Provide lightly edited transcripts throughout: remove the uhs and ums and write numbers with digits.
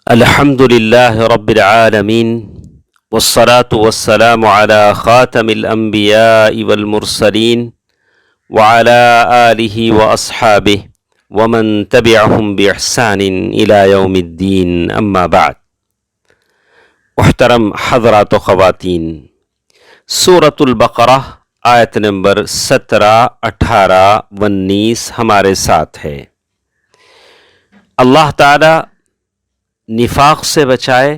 الحمد لله رب العالمين والصلاة والسلام على خاتم الأنبياء والمرسلين وعلى آله وأصحابه ومن تبعهم بإحسان إلى يوم الدين أما بعد. محترم حضرات و خواتین، سورۃ البقرہ آیت نمبر 17، 18، 19 ہمارے ساتھ ہے. اللہ تعالی نفاق سے بچائے.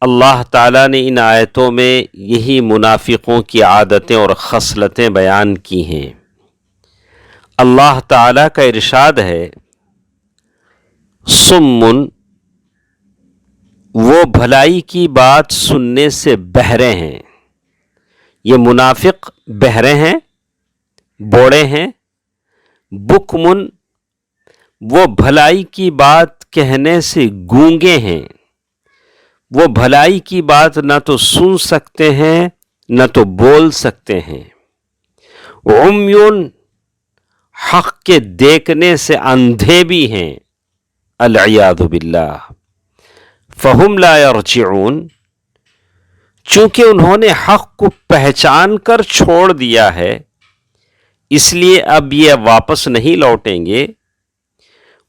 اللہ تعالیٰ نے ان آیتوں میں یہی منافقوں کی عادتیں اور خصلتیں بیان کی ہیں. اللہ تعالیٰ کا ارشاد ہے، سمن، وہ بھلائی کی بات سننے سے بہرے ہیں. یہ منافق بہرے ہیں، بوڑے ہیں. بکمن، وہ بھلائی کی بات کہنے سے گونگے ہیں. وہ بھلائی کی بات نہ تو سن سکتے ہیں نہ تو بول سکتے ہیں. عمیون، حق کے دیکھنے سے اندھے بھی ہیں. العیاذ باللہ. فہم لا یرجعون، چونکہ انہوں نے حق کو پہچان کر چھوڑ دیا ہے اس لیے اب یہ واپس نہیں لوٹیں گے.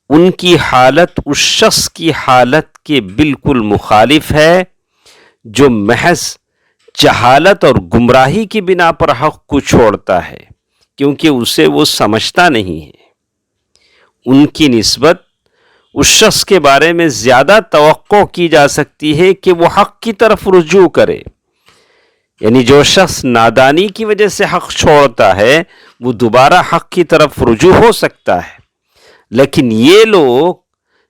ان کی حالت اس شخص کی حالت کے بالکل مخالف ہے جو محض جہالت اور گمراہی کی بنا پر حق کو چھوڑتا ہے، کیونکہ اسے وہ سمجھتا نہیں ہے. ان کی نسبت اس شخص کے بارے میں زیادہ توقع کی جا سکتی ہے کہ وہ حق کی طرف رجوع کرے. یعنی جو شخص نادانی کی وجہ سے حق چھوڑتا ہے وہ دوبارہ حق کی طرف رجوع ہو سکتا ہے. لیکن یہ لوگ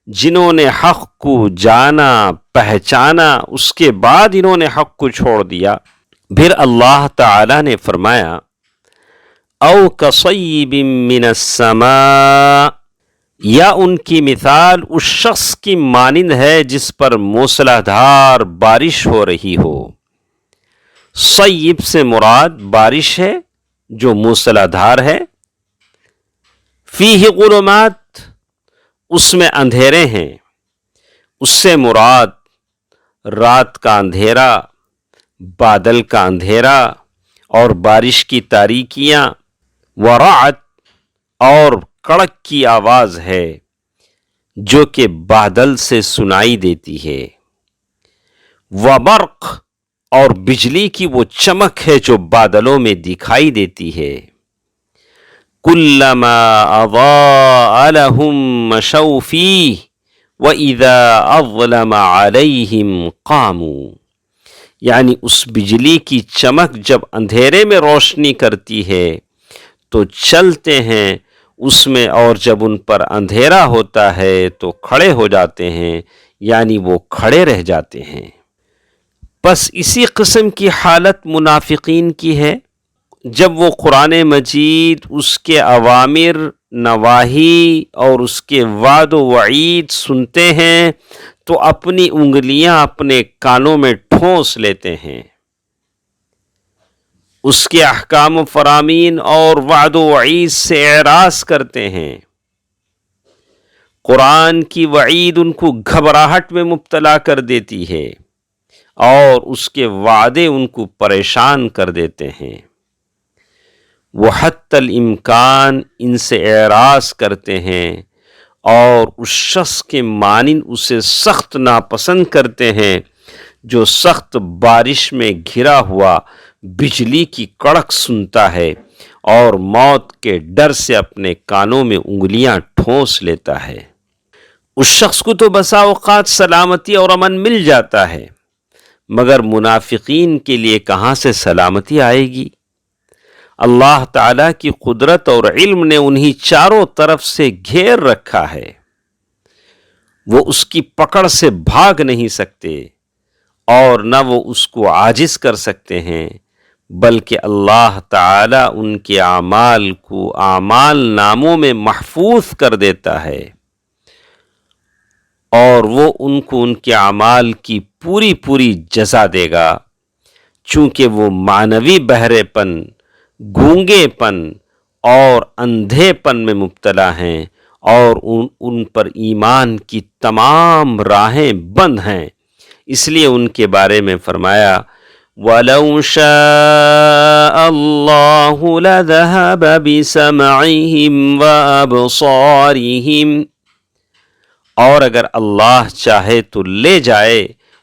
جنہوں نے حق کو جانا، پہچانا، اس کے بعد انہوں نے حق کو چھوڑ دیا. پھر اللہ تعالی نے فرمایا، او کصیب من السماء، یا ان کی مثال اس شخص کی مانند ہے جس پر موسلا دھار بارش ہو رہی ہو. صیب سے مراد بارش ہے جو موسلا دھار ہے. فیہ ظلمات، اس میں اندھیرے ہیں. اس سے مراد رات کا اندھیرا، بادل کا اندھیرا اور بارش کی تاریکیاں. ورعد، اور کڑک کی آواز ہے جو کہ بادل سے سنائی دیتی ہے. وبرق، اور بجلی کی وہ چمک ہے جو بادلوں میں دکھائی دیتی ہے. کلما اضاء لهم مشوا فیہ واذا اظلم علیہم قاموا، یعنی اس بجلی کی چمک جب اندھیرے میں روشنی کرتی ہے تو چلتے ہیں اس میں، اور جب ان پر اندھیرا ہوتا ہے تو کھڑے ہو جاتے ہیں، یعنی وہ کھڑے رہ جاتے ہیں. بس اسی قسم کی حالت منافقین کی ہے. جب وہ قرآن مجید، اس کے اوامر، نواہی اور اس کے وعد و وعید سنتے ہیں تو اپنی انگلیاں اپنے کانوں میں ٹھونس لیتے ہیں. اس کے احکام و فرامین اور وعد و وعید سے اعراض کرتے ہیں. قرآن کی وعید ان کو گھبراہٹ میں مبتلا کر دیتی ہے اور اس کے وعدے ان کو پریشان کر دیتے ہیں. وہ حتی الامکان ان سے اعراض کرتے ہیں اور اس شخص کے مانند اسے سخت ناپسند کرتے ہیں جو سخت بارش میں گھرا ہوا بجلی کی کڑک سنتا ہے اور موت کے ڈر سے اپنے کانوں میں انگلیاں ٹھونس لیتا ہے. اس شخص کو تو بسا اوقات سلامتی اور امن مل جاتا ہے، مگر منافقین کے لیے کہاں سے سلامتی آئے گی؟ اللہ تعالیٰ کی قدرت اور علم نے انہیں چاروں طرف سے گھیر رکھا ہے. وہ اس کی پکڑ سے بھاگ نہیں سکتے اور نہ وہ اس کو عاجز کر سکتے ہیں، بلکہ اللہ تعالیٰ ان کے اعمال کو اعمال ناموں میں محفوظ کر دیتا ہے اور وہ ان کو ان کے اعمال کی پوری پوری جزا دے گا، چونکہ وہ معنوی بہرے پن، گونگے پن اور اندھے پن میں مبتلا ہیں اور ان پر ایمان کی تمام راہیں بند ہیں، اس لیے ان کے بارے میں فرمایا وَلَوْ شَاءَ اللَّهُ لَذَهَبَ بِسَمْعِهِمْ وَأَبْصَارِهِمْ، اور اگر اللہ چاہے تو لے جائے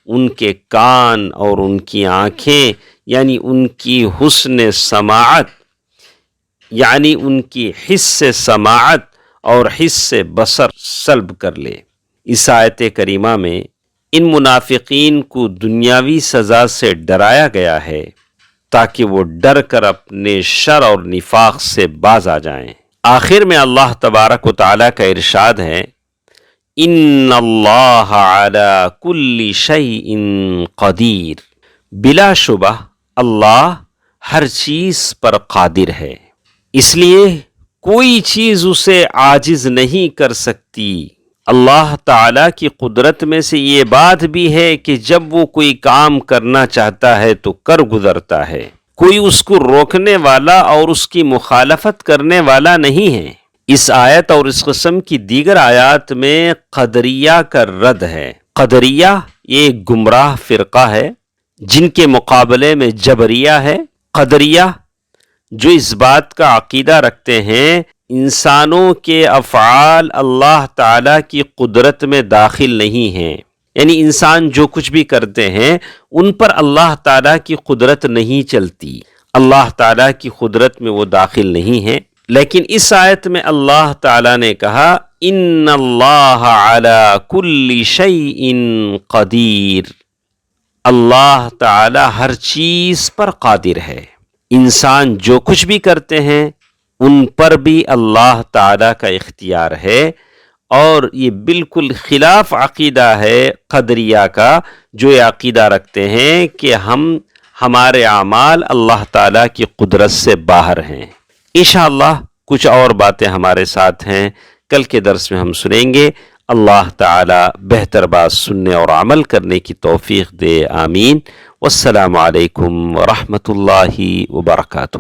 ان کے کان اور ان کی آنکھیں، یعنی ان کی حسن سماعت، یعنی ان کی حس سماعت اور حس بصر سلب کر لے۔ اس آیت کریمہ میں ان منافقین کو دنیاوی سزا سے ڈرایا گیا ہے تاکہ وہ ڈر کر اپنے شر اور نفاق سے باز آ جائیں۔ آخر میں اللہ تبارک و تعالیٰ کا ارشاد ہے ان اللہ علی کل شیء قدیر، بلا شبہ اللہ ہر چیز پر قادر ہے، اس لیے کوئی چیز اسے عاجز نہیں کر سکتی۔ اللہ تعالیٰ کی قدرت میں سے یہ بات بھی ہے کہ جب وہ کوئی کام کرنا چاہتا ہے تو کر گزرتا ہے، کوئی اس کو روکنے والا اور اس کی مخالفت کرنے والا نہیں ہے۔ اس آیت اور اس قسم کی دیگر آیات میں قدریہ کا رد ہے۔ قدریہ یہ ایک گمراہ فرقہ ہے جن کے مقابلے میں جبریہ ہے۔ قدریہ جو اس بات کا عقیدہ رکھتے ہیں انسانوں کے افعال اللہ تعالیٰ کی قدرت میں داخل نہیں ہیں، یعنی انسان جو کچھ بھی کرتے ہیں ان پر اللہ تعالیٰ کی قدرت نہیں چلتی، اللہ تعالیٰ کی قدرت میں وہ داخل نہیں ہیں۔ لیکن اس آیت میں اللہ تعالیٰ نے کہا ان اللہ علی کل شیء قدیر، اللہ تعالیٰ ہر چیز پر قادر ہے۔ انسان جو کچھ بھی کرتے ہیں ان پر بھی اللہ تعالیٰ کا اختیار ہے، اور یہ بالکل خلاف عقیدہ ہے قدریہ کا جو یہ عقیدہ رکھتے ہیں کہ ہمارے اعمال اللہ تعالیٰ کی قدرت سے باہر ہیں۔ انشاءاللہ کچھ اور باتیں ہمارے ساتھ ہیں، کل کے درس میں ہم سنیں گے۔ اللہ تعالیٰ بہتر بات سننے اور عمل کرنے کی توفیق دے، آمین۔ والسلام علیکم ورحمۃ اللہ وبرکاتہ۔